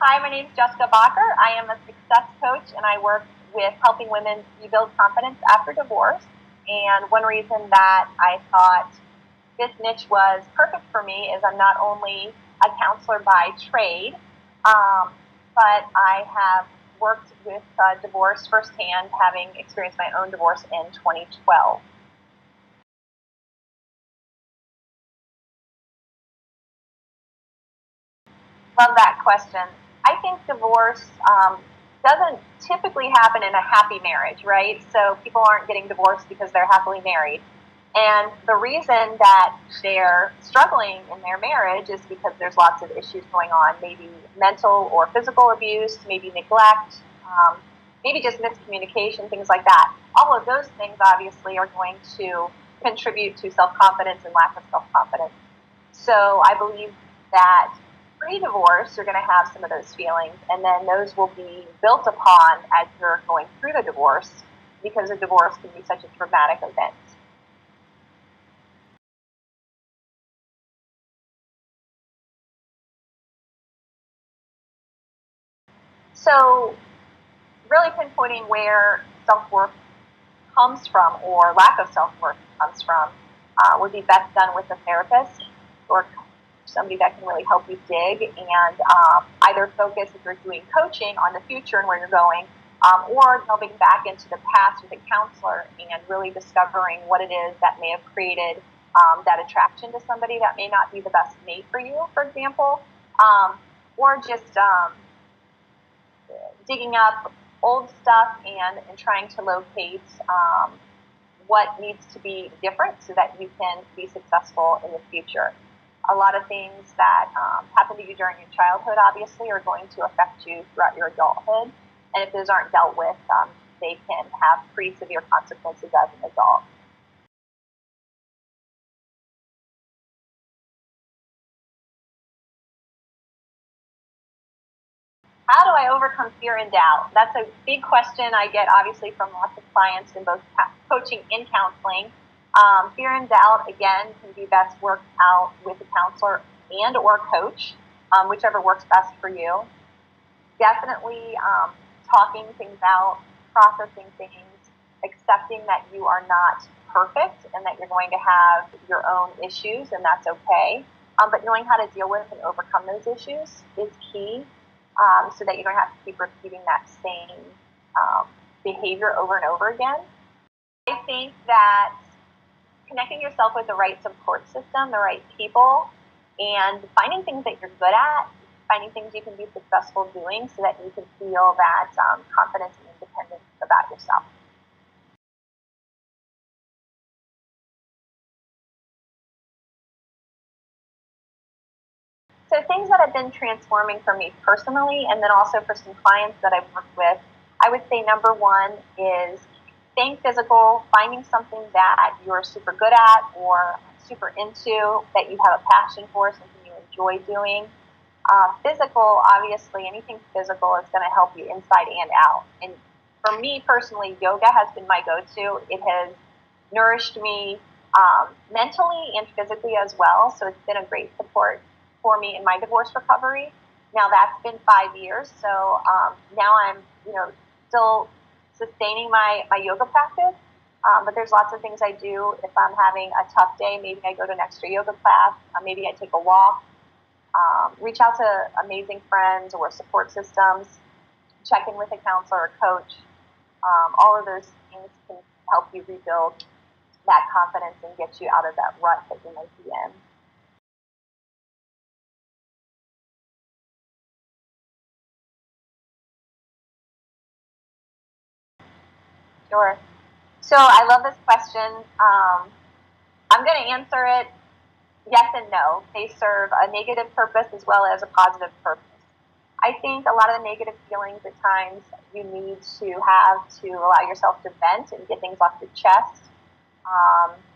Hi, my name is Jessica Bacher. I am a success coach and I work with helping women rebuild confidence after divorce. And one reason that I thought this niche was perfect for me is I'm not only a counselor by trade, but I have worked with divorce firsthand, having experienced my own divorce in 2012. Love that question. I think divorce doesn't typically happen in a happy marriage, right? So people aren't getting divorced because they're happily married. And the reason that they're struggling in their marriage is because there's lots of issues going on, maybe mental or physical abuse, maybe neglect, maybe just miscommunication, things like that. All of those things obviously are going to contribute to self-confidence and lack of self-confidence. So I believe that pre-divorce, you're going to have some of those feelings, and then those will be built upon as you're going through the divorce, because a divorce can be such a traumatic event. So really pinpointing where self-worth comes from or lack of self-worth comes from would be best done with a therapist or somebody that can really help you dig and either focus if you're doing coaching on the future and where you're going, or delving back into the past with a counselor and really discovering what it is that may have created that attraction to somebody that may not be the best mate for you, for example, or just digging up old stuff and trying to locate what needs to be different so that you can be successful in the future. A lot of things that happen to you during your childhood, obviously, are going to affect you throughout your adulthood. And if those aren't dealt with, they can have pretty severe consequences as an adult. How do I overcome fear and doubt? That's a big question I get, obviously, from lots of clients in both coaching and counseling. Fear and doubt, again, can be best worked out with a counselor and or coach, whichever works best for you. Definitely talking things out, processing things, accepting that you are not perfect and that you're going to have your own issues, and that's okay. But knowing how to deal with and overcome those issues is key, so that you don't have to keep repeating that same behavior over and over again. I think that connecting yourself with the right support system, the right people, and finding things that you're good at, finding things you can be successful doing so that you can feel that confidence and independence about yourself. So things that have been transforming for me personally, and then also for some clients that I've worked with, I would say number one is staying physical, finding something that you're super good at or super into, that you have a passion for, something you enjoy doing. Physical, obviously, anything physical is going to help you inside and out. And for me personally, yoga has been my go-to. It has nourished me mentally and physically as well. So it's been a great support for me in my divorce recovery. Now that's been 5 years. So now I'm, still sustaining my yoga practice. But there's lots of things I do. If I'm having a tough day, maybe I go to an extra yoga class. Maybe I take a walk. Reach out to amazing friends or support systems. Check in with a counselor or coach. All of those things can help you rebuild that confidence and get you out of that rut that you might be in. Sure. So I love this question. I'm going to answer it yes and no. They serve a negative purpose as well as a positive purpose. I think a lot of the negative feelings at times you need to have to allow yourself to vent and get things off your chest.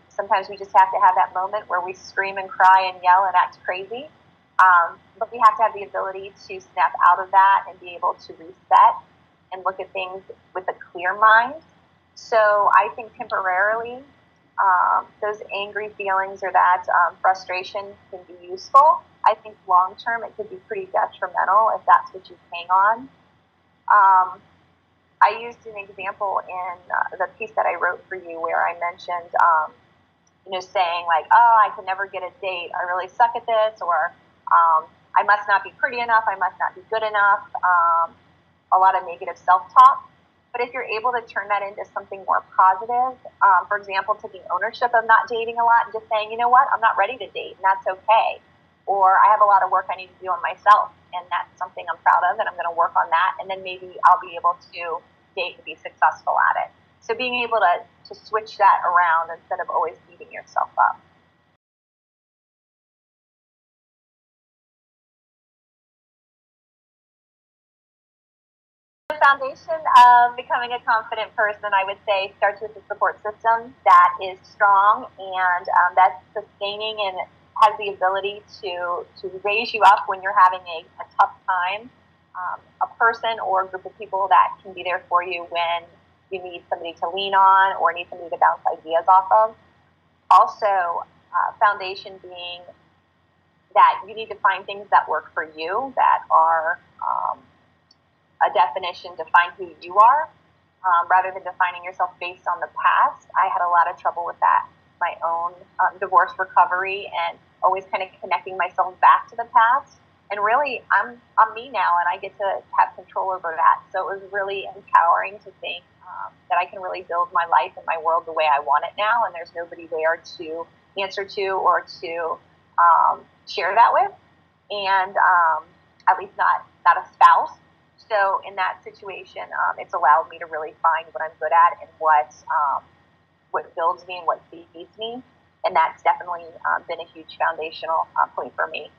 Sometimes we just have to have that moment where we scream and cry and yell and act crazy. But we have to have the ability to snap out of that and be able to reset and look at things with a clear mind. So I think temporarily those angry feelings or that frustration can be useful. I think long term it could be pretty detrimental if that's what you hang on. I used an example in the piece that I wrote for you where I mentioned, saying like, oh, I can never get a date. I really suck at this, or I must not be pretty enough. I must not be good enough. A lot of negative self-talk. But if you're able to turn that into something more positive, for example, taking ownership of not dating a lot and just saying, you know what, I'm not ready to date, and that's okay. Or I have a lot of work I need to do on myself, and that's something I'm proud of, and I'm going to work on that, and then maybe I'll be able to date and be successful at it. So being able to switch that around instead of always beating yourself up. The foundation of becoming a confident person, I would say, starts with a support system that is strong and that's sustaining and has the ability to raise you up when you're having a tough time. A person or a group of people that can be there for you when you need somebody to lean on or need somebody to bounce ideas off of. Also, foundation being that you need to find things that work for you that are a definition to find who you are, rather than defining yourself based on the past. I had a lot of trouble with that, my own divorce recovery, and always kind of connecting myself back to the past. And really, I'm me now, and I get to have control over that. So it was really empowering to think that I can really build my life and my world the way I want it now, and there's nobody there to answer to or to share that with, and at least not a spouse. So in that situation, it's allowed me to really find what I'm good at and what builds me and what feeds me, and that's definitely been a huge foundational point for me.